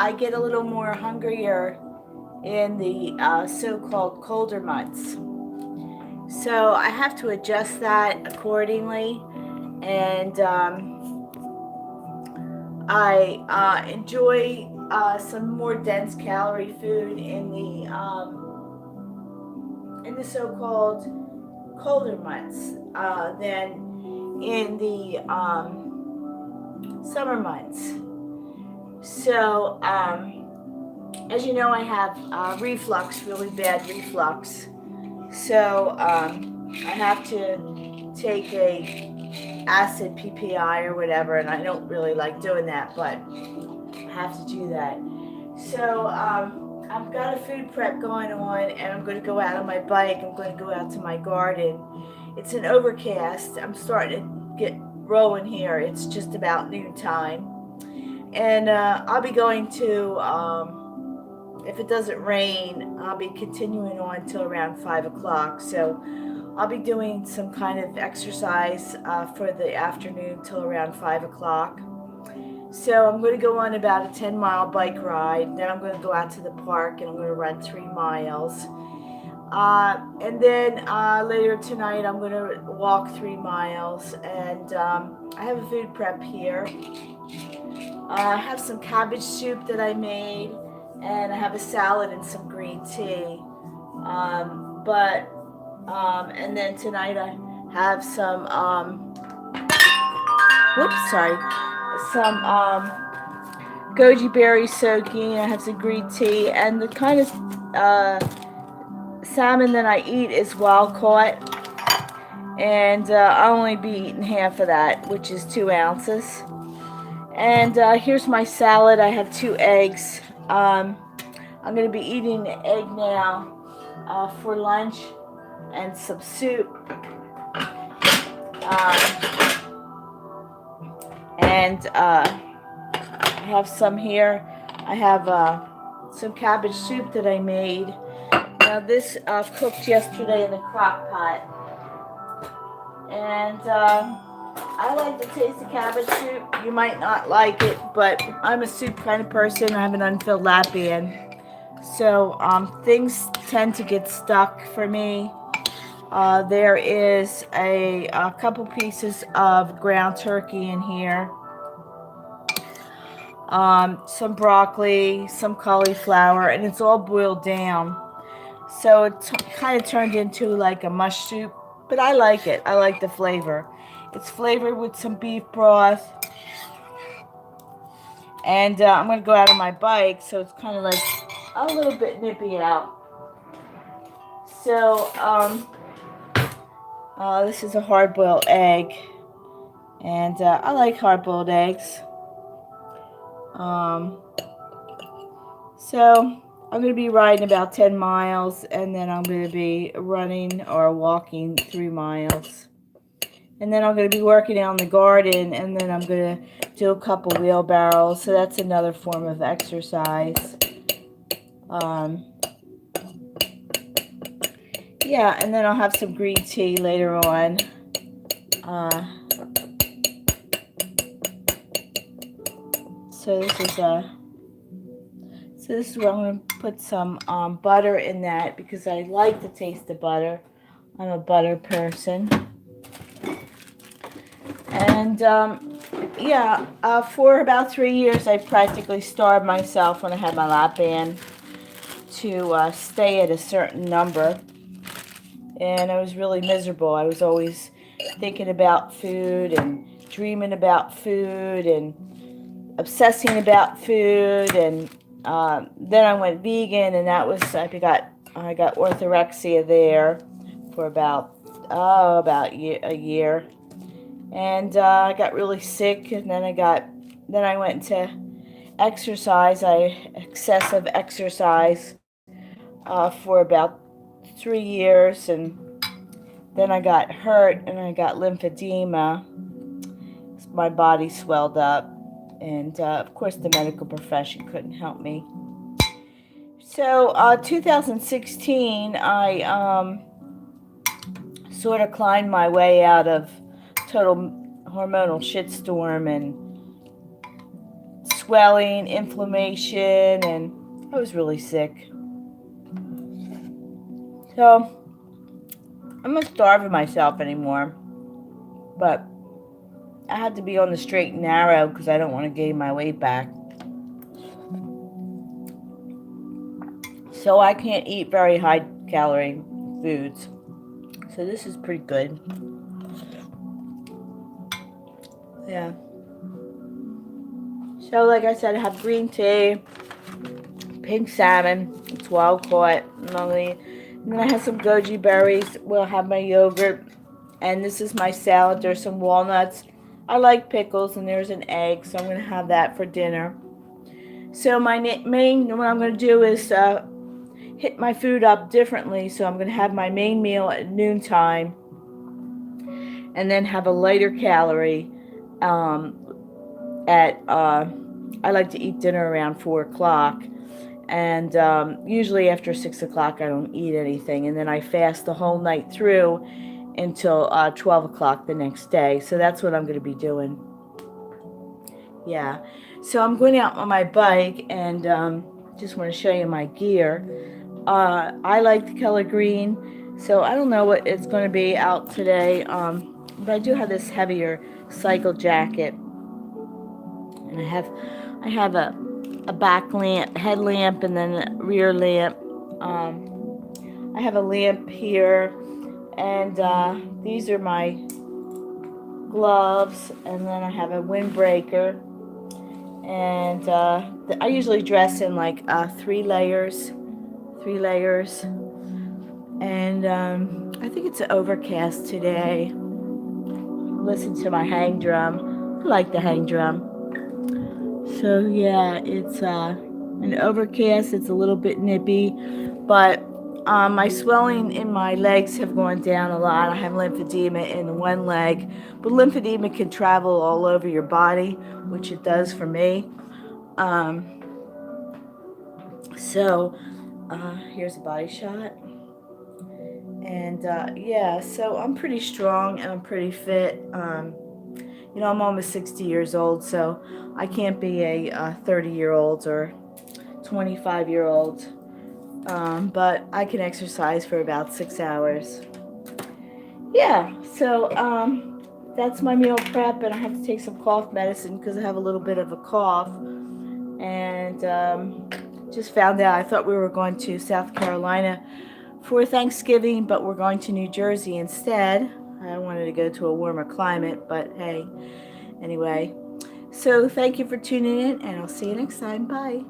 I get a little more hungrier in the so-called colder months. So I have to adjust that accordingly. And I enjoy some more dense calorie food in the so-called colder months than in the summer months. So, as you know, I have reflux, really bad reflux. So I have to take a acid PPI or whatever, and I don't really like doing that, but I have to do that. So I've got a food prep going on, and I'm going to go out on my bike. I'm going to go out to my garden. It's an overcast. I'm starting to get rolling here. It's just about noontime, and I'll be going to. If it doesn't rain, I'll be continuing on till around 5 o'clock. So I'll be doing some kind of exercise for the afternoon till around 5 o'clock. So I'm going to go on about a 10-mile bike ride. Then I'm going to go out to the park and I'm going to run 3 miles. And then later tonight I'm going to walk 3 miles. And I have a food prep here. I have some cabbage soup that I made, and I have a salad and some green tea. And then tonight I have some some goji berry soaking. I have some green tea, and the kind of salmon that I eat is wild caught, and I'll only be eating half of that, which is 2 ounces. And here's my salad. I have 2 eggs. I'm going to be eating an egg now for lunch, and some soup. And I have some here. I have some cabbage soup that I made. Now this cooked yesterday in the crock pot. And I like the taste of cabbage soup. You might not like it, but I'm a soup kind of person. I have an unfilled lap band. So things tend to get stuck for me. There is a couple pieces of ground turkey in here. Some broccoli, some cauliflower, and it's all boiled down. So it kind of turned into like a mush soup, but I like it. I like the flavor. It's flavored with some beef broth. And I'm going to go out on my bike, so it's kind of like a little bit nippy out. So this is a hard-boiled egg. And I like hard-boiled eggs. So I'm going to be riding about 10 miles, and then I'm going to be running or walking 3 miles. And then I'm going to be working out in the garden, and then I'm going to do a couple wheelbarrows. So that's another form of exercise. Yeah, and then I'll have some green tea later on. So this is where I'm going to put some butter in that, because I like the taste of butter. I'm a butter person. And for about 3 years, I practically starved myself when I had my lap band to stay at a certain number. And I was really miserable. I was always thinking about food and dreaming about food and obsessing about food. And then I went vegan, and that was I got orthorexia there for about a year. And I got really sick, and then I went to exercise. Excessive exercise for about 3 years, and then I got hurt, and I got lymphedema. My body swelled up, and of course the medical profession couldn't help me. So 2016, I sort of climbed my way out of total hormonal shitstorm and swelling, inflammation, and I was really sick. So I'm not starving myself anymore, but I had to be on the straight and narrow because I don't want to gain my weight back. So I can't eat very high calorie foods. So this is pretty good. Yeah. So like I said, I have green tea, pink salmon, it's wild caught, lovely. And then I have some goji berries. We'll have my yogurt. And this is my salad. There's some walnuts. I like pickles, and there's an egg, so I'm going to have that for dinner. So what I'm going to do is hit my food up differently. So I'm going to have my main meal at noontime, and then have a lighter calorie I like to eat dinner around 4 o'clock. And usually after 6 o'clock I don't eat anything. And then I fast the whole night through until 12 o'clock the next day. So that's what I'm going to be doing. Yeah. So I'm going out on my bike, and just want to show you my gear. I like the color green. So I don't know what it's going to be out today. But I do have this heavier cycle jacket. And I have a back lamp, headlamp, and then a rear lamp. I have a lamp here, and these are my gloves, and then I have a windbreaker, and I usually dress in like 3 layers, and I think it's overcast today. Listen to my hang drum. I like the hang drum. So yeah, it's an overcast. It's a little bit nippy, but my swelling in my legs have gone down a lot. I have lymphedema in one leg, but lymphedema can travel all over your body, which it does for me. So here's a body shot. And yeah, so I'm pretty strong and I'm pretty fit. You know, I'm almost 60 years old, so I can't be a 30-year-old or 25-year-old. But I can exercise for about 6 hours. Yeah, so that's my meal prep, and I have to take some cough medicine because I have a little bit of a cough. And just found out, I thought we were going to South Carolina for Thanksgiving, but we're going to New Jersey instead. I wanted to go to a warmer climate, but hey, anyway. So thank you for tuning in, and I'll see you next time. Bye.